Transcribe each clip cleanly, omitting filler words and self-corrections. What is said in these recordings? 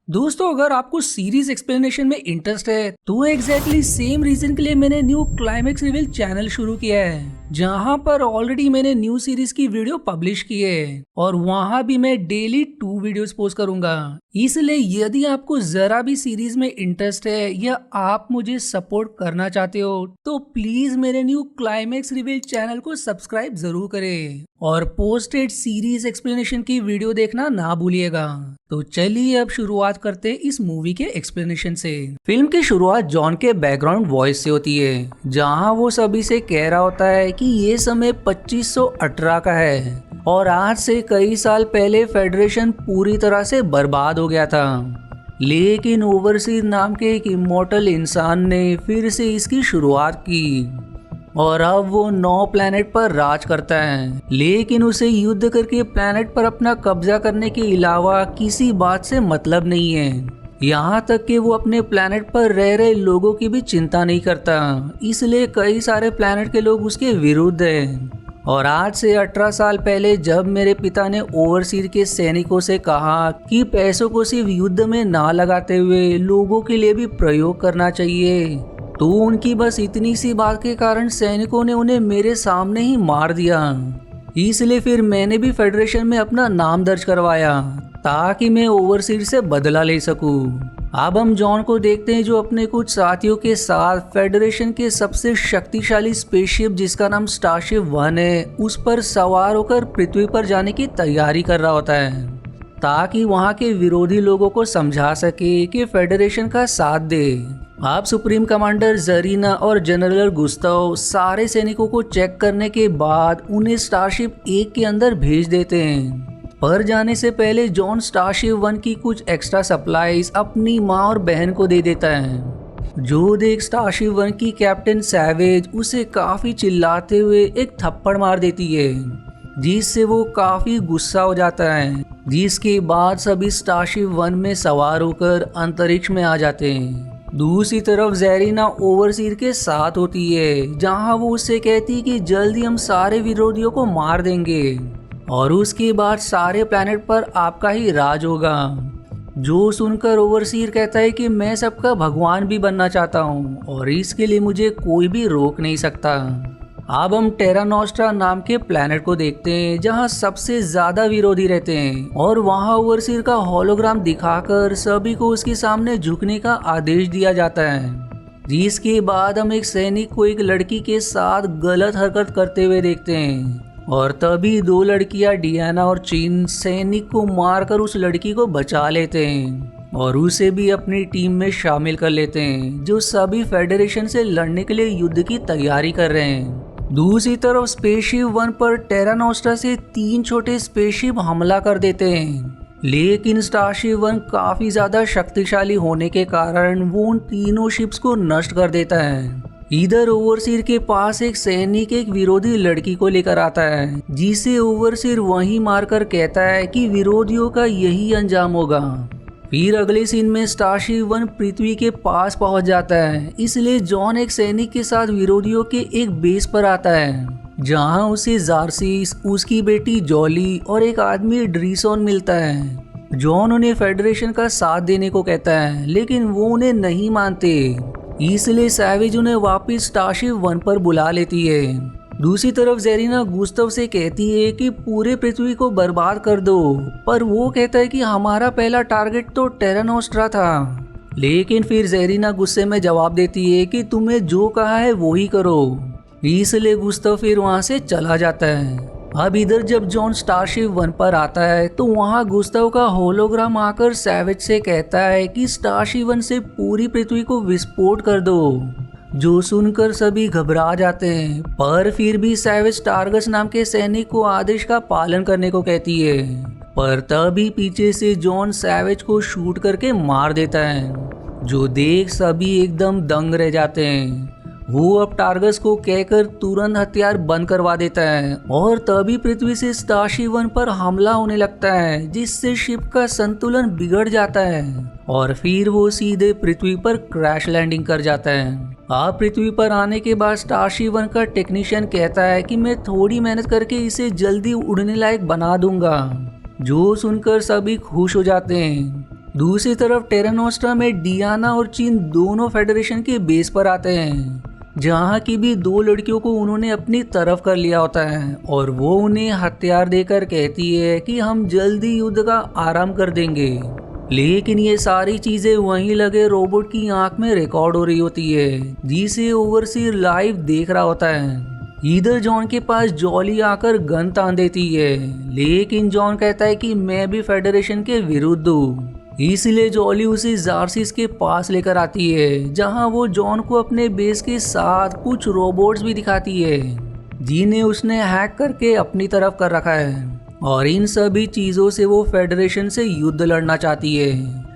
दोस्तों, अगर आपको सीरीज एक्सप्लेनेशन में इंटरेस्ट है तो एग्जैक्टली सेम रीजन के लिए मैंने न्यू क्लाइमेक्स रिवील चैनल शुरू किया है, जहां पर ऑलरेडी मैंने न्यू सीरीज की वीडियो पब्लिश की है और वहां भी मैं डेली 2 वीडियोस पोस्ट करूंगा। इसलिए यदि आपको जरा भी सीरीज में इंटरेस्ट है या आप मुझे सपोर्ट करना चाहते हो तो प्लीज मेरे न्यू क्लाइमेक्स रिवील चैनल को सब्सक्राइब जरूर करें और पोस्टेड सीरीज एक्सप्लेनेशन की वीडियो देखना ना भूलिएगा। तो चलिए अब शुरुआत करते हैं इस मूवी के एक्सप्लेनेशन से। फिल्म की शुरुआत जॉन के बैकग्राउंड वॉइस से होती है, जहां वो सभी से कह रहा होता है कि ये समय 2518 का है और आज से कई साल पहले फेडरेशन पूरी तरह से बर्बाद हो गया था, लेकिन ओवरसीज नाम के एक इमॉर्टल इंसान ने फिर से इसकी शुरुआत की और अब वो 9 प्लैनेट पर राज करता है। लेकिन उसे युद्ध करके प्लैनेट पर अपना कब्जा करने के अलावा किसी बात से मतलब नहीं है। यहाँ तक कि वो अपने प्लैनेट पर रह रहे लोगों की भी चिंता नहीं करता, इसलिए कई सारे प्लैनेट के लोग उसके विरुद्ध हैं। और आज से 18 साल पहले जब मेरे पिता ने ओवरसीज के सैनिकों से कहा कि पैसों को सिर्फ युद्ध में ना लगाते हुए लोगों के लिए भी प्रयोग करना चाहिए, तो उनकी बस इतनी सी बात के कारण सैनिकों ने उन्हें मेरे सामने ही मार दिया। इसलिए फिर मैंने भी फेडरेशन में अपना नाम दर्ज करवाया ताकि मैं ओवरसीज से बदला ले सकूं। अब हम जॉन को देखते हैं जो अपने कुछ साथियों के साथ फेडरेशन के सबसे शक्तिशाली स्पेसशिप जिसका नाम स्टारशिप 1 है उस पर सवार होकर पृथ्वी पर जाने की तैयारी कर रहा होता है, ताकि वहां के विरोधी लोगों को समझा सके कि फेडरेशन का साथ दे। आप सुप्रीम कमांडर जरीना और जनरल गुस्ताव सारे सैनिकों को चेक करने के बाद उन्हें स्टारशिप 1 के अंदर भेज देते हैं। पर जाने से पहले जॉन स्टारशिप 1 की कुछ एक्स्ट्रा सप्लाईज अपनी माँ और बहन को दे देता है, जो देख स्टारशिप 1 की कैप्टन सैवेज उसे काफी चिल्लाते हुए एक थप्पड़ मार देती है, जिससे वो काफी गुस्सा हो जाता है। जिसके बाद सभी स्टारशिप 1 में सवार होकर अंतरिक्ष में आ जाते हैं। दूसरी तरफ ज़ेरिना ओवरसीज के साथ होती है, जहां वो उससे कहती है कि जल्दी हम सारे विरोधियों को मार देंगे और उसके बाद सारे प्लैनेट पर आपका ही राज होगा। जो सुनकर ओवरसीज कहता है कि मैं सबका भगवान भी बनना चाहता हूँ और इसके लिए मुझे कोई भी रोक नहीं सकता। अब हम टेरा नोस्ट्रा नाम के प्लैनेट को देखते हैं, जहां सबसे ज्यादा विरोधी रहते हैं और वहां ओवरसीज का होलोग्राम दिखाकर सभी को उसके सामने झुकने का आदेश दिया जाता है। जिसके बाद हम एक सैनिक को एक लड़की के साथ गलत हरकत करते हुए देखते हैं और तभी 2 लड़कियां डियाना और चीन सैनिक को मारकर उस लड़की को बचा लेते हैं और उसे भी अपनी टीम में शामिल कर लेते हैं, जो सभी फेडरेशन से लड़ने के लिए युद्ध की तैयारी कर रहे हैं। दूसरी तरफ स्पेसशिप 1 पर टेरा नोस्ट्रा से 3 छोटे स्पेसशिप हमला कर देते हैं, लेकिन स्टारशिप 1 काफी ज्यादा शक्तिशाली होने के कारण वो उन तीनों शिप्स को नष्ट कर देता है। इधर ओवरसीज के पास एक सैनिक एक विरोधी लड़की को लेकर आता है, जिसे ओवरसीज वहीं मारकर कहता है कि विरोधियों का यही अंजाम होगा। फिर अगले सीन में स्टारशिप 1 पृथ्वी के पास पहुंच जाता है, इसलिए जॉन एक सैनिक के साथ विरोधियों के एक बेस पर आता है, जहां उसे जार्सिस, उसकी बेटी जॉली और एक आदमी ड्रीसॉन मिलता है। जॉन उन्हें फेडरेशन का साथ देने को कहता है, लेकिन वो उन्हें नहीं मानते, इसलिए सैवेज उन्हें वापस स्टारशिप 1 पर बुला लेती है। दूसरी तरफ ज़ेरिना गुस्ताव से कहती है कि पूरे पृथ्वी को बर्बाद कर दो, पर वो कहता है कि हमारा पहला टारगेट तो टेरा नोस्ट्रा था। लेकिन फिर ज़ेरिना गुस्से में जवाब देती है कि तुम्हें जो कहा है वो ही करो, इसलिए गुस्ताव फिर वहां से चला जाता है। अब इधर जब जॉन स्टारशिप 1 पर आता है तो वहां गुस्ताव का होलोग्राम आकर सैवेज से कहता है कि स्टारशिप 1 से पूरी पृथ्वी को विस्फोट कर दो, जो सुनकर सभी घबरा जाते हैं। पर फिर भी सैवेज टारगस नाम के सैनिक को आदेश का पालन करने को कहती है, पर तभी पीछे से जॉन सैवेज को शूट करके मार देता है, जो देख सभी एकदम दंग रह जाते हैं। वो अब टारगस को कहकर तुरंत हथियार बंद करवा देता है और तभी पृथ्वी से स्टारशिप 1 पर हमला होने लगता है, जिससे शिप का संतुलन बिगड़ जाता है और फिर वो सीधे पृथ्वी पर क्रैश लैंडिंग कर जाता है। आप पृथ्वी पर आने के बाद स्टारशिप 1 का टेक्नीशियन कहता है कि मैं थोड़ी मेहनत करके इसे जल्दी उड़ने लायक बना दूंगा, जो सुनकर सभी खुश हो जाते हैं। दूसरी तरफ टेरा नोस्ट्रा में डियाना और चीन दोनों फेडरेशन के बेस पर आते हैं, जहाँ की भी दो लड़कियों को उन्होंने अपनी तरफ कर लिया होता है और वो उन्हें हथियार देकर कहती है कि हम जल्दी युद्ध का आराम कर देंगे। लेकिन ये सारी चीजें वहीं लगे रोबोट की आंख में रिकॉर्ड हो रही होती है, जिसे ओवरसीयर लाइव देख रहा होता है। इधर जॉन के पास जॉली आकर गन तान देती है, लेकिन जॉन कहता है कि मैं भी फेडरेशन के विरुद्ध हूँ। इसलिए जॉली उसे जार्सिस के पास लेकर आती है, जहां वो जॉन को अपने बेस के साथ कुछ रोबोट्स भी दिखाती है, जिन्हें उसने हैक करके अपनी तरफ कर रखा है। और इन सभी चीजों से वो फेडरेशन से युद्ध लड़ना चाहती है।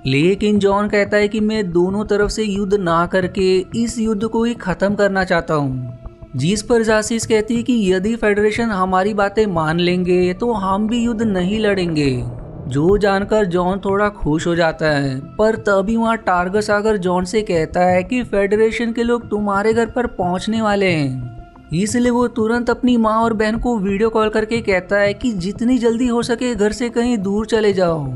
लेकिन जॉन कहता है कि मैं दोनों तरफ से युद्ध ना करके इस युद्ध को ही खत्म करना चाहता हूँ। जिस पर जार्सिस कहती है कि यदि फेडरेशन हमारी बातें मान लेंगे तो हम भी युद्ध नहीं लड़ेंगे। जो जानकर जॉन थोड़ा खुश हो जाता है, पर तभी वहाँ टार्गस आकर जॉन से कहता है कि फेडरेशन के लोग तुम्हारे घर पर पहुँचने वाले हैं। इसलिए वो तुरंत अपनी माँ और बहन को वीडियो कॉल करके कहता है कि जितनी जल्दी हो सके घर से कहीं दूर चले जाओ।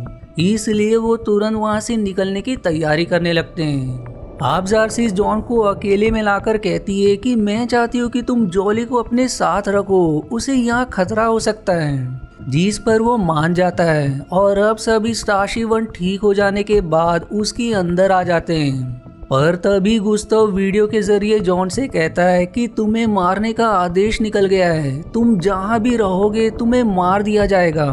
इसलिए वो तुरंत वहाँ से निकलने की तैयारी करने लगते हैं। अब जार्सिस जॉन को अकेले में लाकर कहती है कि मैं चाहती हूँ कि तुम जॉली को अपने साथ रखो, उसे यहाँ खतरा हो सकता है। जिस पर वो मान जाता है और अब सभी स्टारशिप 1 ठीक हो जाने के बाद उसके अंदर आ जाते हैं। पर तभी गुस्ताव वीडियो के जरिए जॉन से कहता है कि तुम्हें मारने का आदेश निकल गया है, तुम जहाँ भी रहोगे तुम्हें मार दिया जाएगा।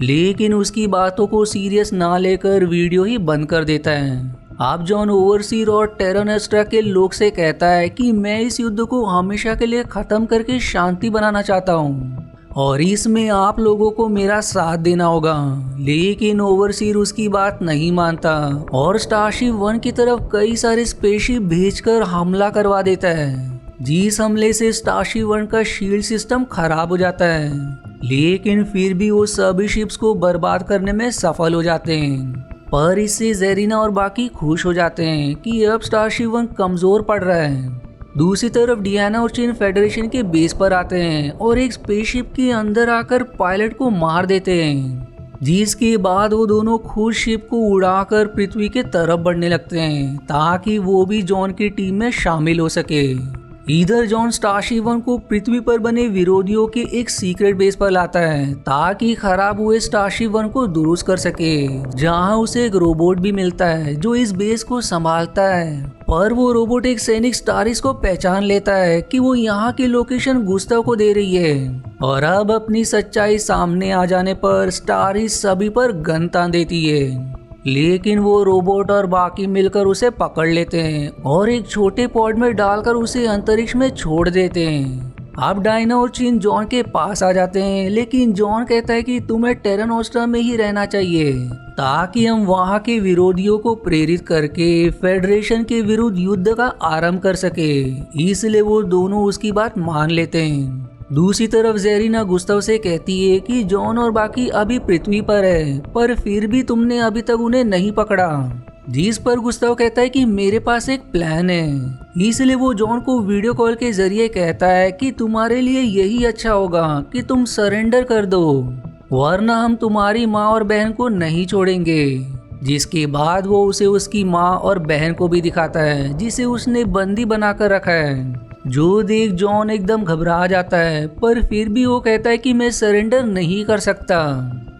लेकिन उसकी बातों को सीरियस ना लेकर वीडियो ही बंद कर देता है। अब जॉन ओवरसीयर और टेरा नोस्ट्रा के लोग से कहता है कि मैं इस युद्ध को हमेशा के लिए खत्म करके शांति बनाना चाहता हूँ और इसमें आप लोगों को मेरा साथ देना होगा। लेकिन ओवरसीयर उसकी बात नहीं मानता और स्टारशिप 1 की तरफ कई सारे स्पेसशिप भेजकर हमला करवा देता है, जिस हमले से स्टारशिप 1 का शील्ड सिस्टम खराब हो जाता है। लेकिन फिर भी वो सभी शिप्स को बर्बाद करने में सफल हो जाते हैं। पर इससे जेरिना और बाकी खुश हो जाते हैं कि अब स्टारशिप 1 कमजोर पड़ रहा है। दूसरी तरफ डियाना और चीन फेडरेशन के बेस पर आते हैं और एक स्पेसशिप के अंदर आकर पायलट को मार देते हैं, जिसके बाद वो दोनों खुद शिप को उड़ाकर पृथ्वी के तरफ बढ़ने लगते हैं ताकि वो भी जॉन की टीम में शामिल हो सके। इधर जॉन स्टारशिप 1 को पृथ्वी पर बने विरोधियों के एक सीक्रेट बेस पर लाता है ताकि खराब हुए स्टारशिप 1 को दुरुस्त कर सके, जहां उसे एक रोबोट भी मिलता है जो इस बेस को संभालता है। पर वो रोबोट एक सैनिक स्टारिस को पहचान लेता है कि वो यहाँ की लोकेशन गुस्ताव को दे रही है और अब अपनी सच्चाई सामने आ जाने पर स्टारिस सभी पर गन तान देती है। लेकिन वो रोबोट और बाकी मिलकर उसे पकड़ लेते हैं और एक छोटे पॉड में डालकर उसे अंतरिक्ष में छोड़ देते हैं। अब डायना और चीन जॉन के पास आ जाते हैं, लेकिन जॉन कहता है कि तुम्हें टेरा नोस्ट्रा में ही रहना चाहिए ताकि हम वहाँ के विरोधियों को प्रेरित करके फेडरेशन के विरुद्ध युद्ध का आरंभ कर सके। इसलिए वो दोनों उसकी बात मान लेते हैं। दूसरी तरफ जेरिना गुस्ताव से कहती है कि जॉन और बाकी अभी पृथ्वी पर है, पर फिर भी तुमने अभी तक उन्हें नहीं पकड़ा। जिस पर गुस्ताव कहता है कि मेरे पास एक प्लान है। इसलिए वो जॉन को वीडियो कॉल के जरिए कहता है कि तुम्हारे लिए यही अच्छा होगा कि तुम सरेंडर कर दो, वरना हम तुम्हारी माँ और बहन को नहीं छोड़ेंगे। जिसके बाद वो उसे उसकी माँ और बहन को भी दिखाता है, जिसे उसने बंदी बनाकर रखा है। जो देख जॉन एकदम घबरा जाता है, पर फिर भी वो कहता है कि मैं सरेंडर नहीं कर सकता।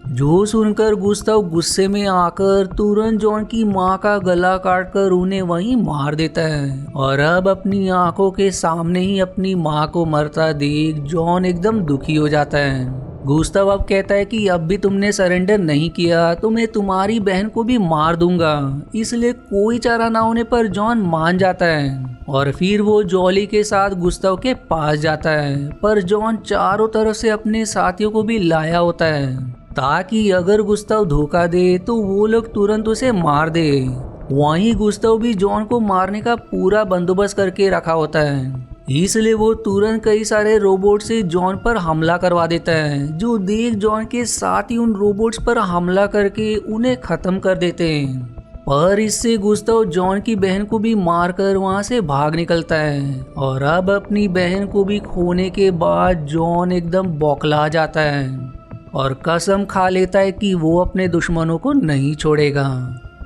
जो सुनकर गुस्ताव गुस्से में आकर तुरंत जॉन की माँ का गला काटकर उन्हें वहीं मार देता है और अब अपनी आंखों के सामने ही अपनी माँ को मरता देख जॉन एकदम दुखी हो जाता है। गुस्ताव अब कहता है कि अब भी तुमने सरेंडर नहीं किया तो मैं तुम्हारी बहन को भी मार दूंगा। इसलिए कोई चारा ना होने पर जॉन मान जाता है और फिर वो जॉली के साथ गुस्ताव के पास जाता है। पर जॉन चारों तरफ से अपने साथियों को भी लाया होता है ताकि अगर गुस्ताव धोखा दे तो वो लोग तुरंत उसे मार दे। वहीं गुस्ताव भी जॉन को मारने का पूरा बंदोबस्त करके रखा होता है। इसलिए वो तुरंत कई सारे रोबोट से जॉन पर हमला करवा देता है, जो देख जॉन के साथ ही उन रोबोट्स पर हमला करके उन्हें खत्म कर देते हैं। पर इससे गुस्ताव जॉन की बहन को भी मारकर वहां से भाग निकलता है और अब अपनी बहन को भी खोने के बाद जॉन एकदम बौखला जाता है और कसम खा लेता है कि वो अपने दुश्मनों को नहीं छोड़ेगा।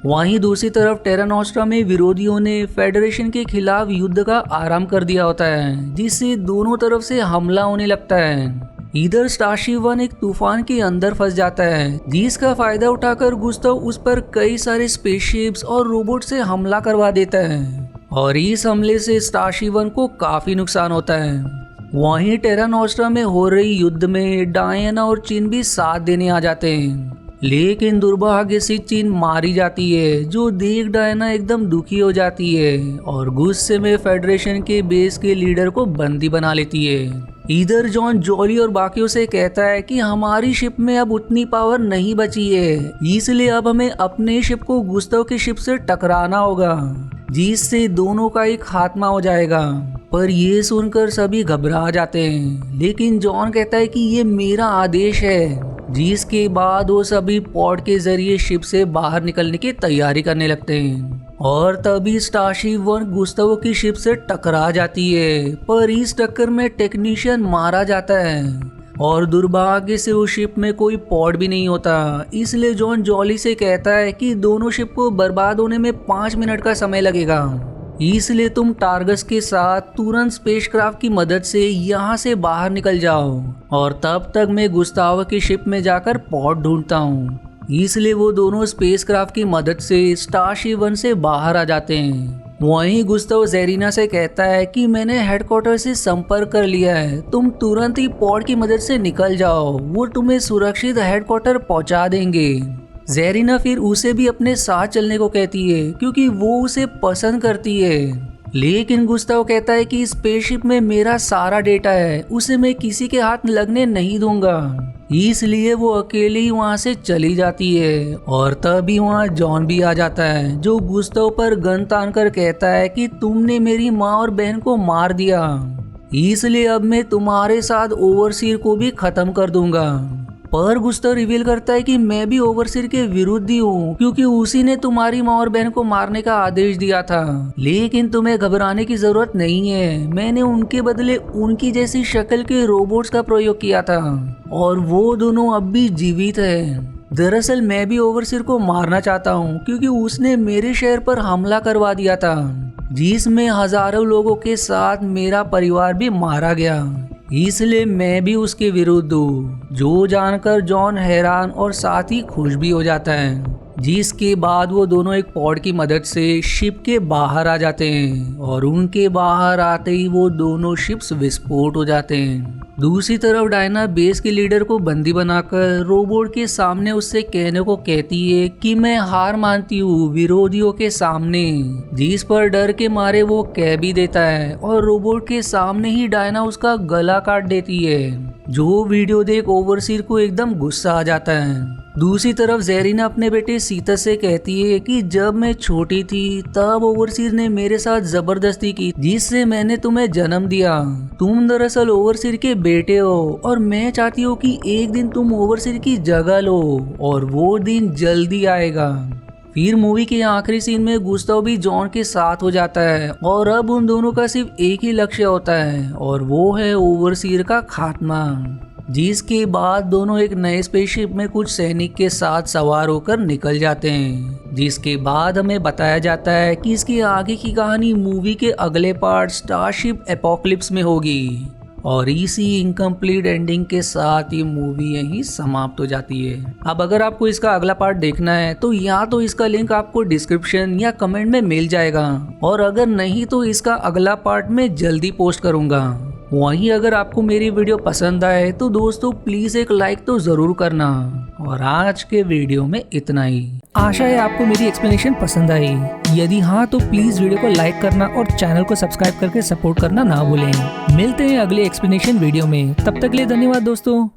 वहीं दूसरी तरफ टेरा नोस्ट्रा में विरोधियों ने फेडरेशन के खिलाफ युद्ध का आरंभ कर दिया होता है, जिससे दोनों तरफ से हमला होने लगता है। इधर स्टारशिप वन एक तूफान के अंदर फंस जाता है, जिसका फायदा उठाकर गुस्ताव उस पर कई सारे स्पेसशिप्स और रोबोट से हमला करवा देता है और इस हमले से स्टारशिप वन को काफी नुकसान होता है। वहीं टेरा नोस्ट्रा में हो रही युद्ध में डायना और चिन भी साथ देने आ जाते हैं, लेकिन दुर्भाग्य से चिन मारी जाती है, जो देख डायना एकदम दुखी हो जाती है और गुस्से में फेडरेशन के बेस के लीडर को बंदी बना लेती है। इधर जॉन जॉली और बाकियों से कहता है कि हमारी शिप में अब उतनी पावर नहीं बची है, इसलिए अब हमें अपने शिप को गुस्ताव की शिप से टकराना होगा, जिससे दोनों का एक खात्मा हो जाएगा। पर ये सुनकर सभी घबरा जाते हैं, लेकिन जॉन कहता है कि ये मेरा आदेश है, जिसके बाद वो सभी पॉड के जरिए शिप से बाहर निकलने की तैयारी करने लगते हैं और तभी स्टारशिप वन गुस्ताव की शिप से टकरा जाती है। पर इस टक्कर में टेक्नीशियन मारा जाता है और दुर्भाग्य से उस शिप में कोई पॉड भी नहीं होता, इसलिए जॉन जॉली से कहता है कि दोनों शिप को बर्बाद होने में 5 मिनट का समय लगेगा, इसलिए तुम टार्गस के साथ तुरंत स्पेसक्राफ्ट की मदद से यहाँ से बाहर निकल जाओ और तब तक मैं गुस्ताव की शिप में जाकर पॉड ढूंढता हूँ। इसलिए वो दोनों स्पेसक्राफ्ट की मदद से स्टारशिप वन से बाहर आ जाते हैं। वहीं गुस्ताव जेरिना से कहता है कि मैंने हेडक्वार्टर से संपर्क कर लिया है, तुम तुरंत ही पॉड की मदद से निकल जाओ, वो तुम्हें सुरक्षित हेडक्वार्टर पहुंचा देंगे। जेरिना फिर उसे भी अपने साथ चलने को कहती है, क्योंकि वो उसे पसंद करती है। लेकिन गुस्ताव कहता है कि स्पेसशिप में मेरा सारा डेटा है, उसे मैं किसी के हाथ लगने नहीं दूंगा, इसलिए वो अकेले ही वहाँ से चली जाती है। और तभी वहाँ जॉन भी आ जाता है, जो गुस्ताव पर गन तान कर कहता है कि तुमने मेरी माँ और बहन को मार दिया, इसलिए अब मैं तुम्हारे साथ ओवरसीयर को भी खत्म कर दूंगा। पर गुस्ताव रिवील करता है कि मैं भी ओवरसीयर के विरुद्ध ही हूँ, क्योंकि उसी ने तुम्हारी माँ और बहन को मारने का आदेश दिया था। लेकिन तुम्हें घबराने की जरूरत नहीं है, मैंने उनके बदले उनकी जैसी शक्ल के रोबोट्स का प्रयोग किया था और वो दोनों अब भी जीवित है। दरअसल मैं भी ओवरसीयर को मारना चाहता हूँ, क्योंकि उसने मेरे शहर पर हमला करवा दिया था, जिसमें हजारों लोगों के साथ मेरा परिवार भी मारा गया, इसलिए मैं भी उसके विरुद्ध हूँ। जो जानकर जॉन हैरान और साथ ही खुश भी हो जाता है, जिसके बाद वो दोनों एक पॉड की मदद से शिप के बाहर आ जाते हैं और उनके बाहर आते ही वो दोनों शिप्स विस्फोट हो जाते हैं। दूसरी तरफ डायना बेस के लीडर को बंदी बनाकर रोबोट के सामने उससे कहने को कहती है कि मैं हार मानती हूँ विरोधियों के सामने, जिस पर डर के मारे वो कह भी देता है और रोबोट के सामने ही डायना उसका गला काट देती है, जो वीडियो देख ओवरसीयर को एकदम गुस्सा आ जाता है। दूसरी तरफ जेरिना अपने बेटे सीता से कहती है कि जब मैं छोटी थी तब ओवरसीयर ने मेरे साथ जबरदस्ती की, जिससे मैंने तुम्हें जन्म दिया। तुम दरअसल ओवरसीयर के बेटे हो और मैं चाहती हूँ कि एक दिन तुम ओवरसीयर की जगह लो और वो दिन जल्दी आएगा। फिर मूवी के आखिरी सीन में गुस्ताव भी जॉन के साथ हो जाता है और अब उन दोनों का सिर्फ एक ही लक्ष्य होता है और वो है ओवरसीयर का खात्मा, जिसके बाद दोनों एक नए स्पेसशिप में कुछ सैनिक के साथ सवार होकर निकल जाते हैं। जिसके बाद हमें बताया जाता है कि इसकी आगे की कहानी मूवी के अगले पार्ट स्टारशिप एपोकलिप्स में होगी और इसी इनकम्प्लीट एंडिंग के साथ ये मूवी यहीं समाप्त हो जाती है। अब अगर आपको इसका अगला पार्ट देखना है तो या तो इसका लिंक आपको डिस्क्रिप्शन या कमेंट में मिल जाएगा, और अगर नहीं तो इसका अगला पार्ट मैं जल्दी पोस्ट करूंगा। वहीं अगर आपको मेरी वीडियो पसंद आए तो दोस्तों प्लीज एक लाइक तो जरूर करना। और आज के वीडियो में इतना ही। आशा है आपको मेरी एक्सप्लेनेशन पसंद आई। यदि हाँ तो प्लीज वीडियो को लाइक करना और चैनल को सब्सक्राइब करके सपोर्ट करना ना भूलें। मिलते हैं अगले एक्सप्लेनेशन वीडियो में, तब तक के लिए धन्यवाद दोस्तों।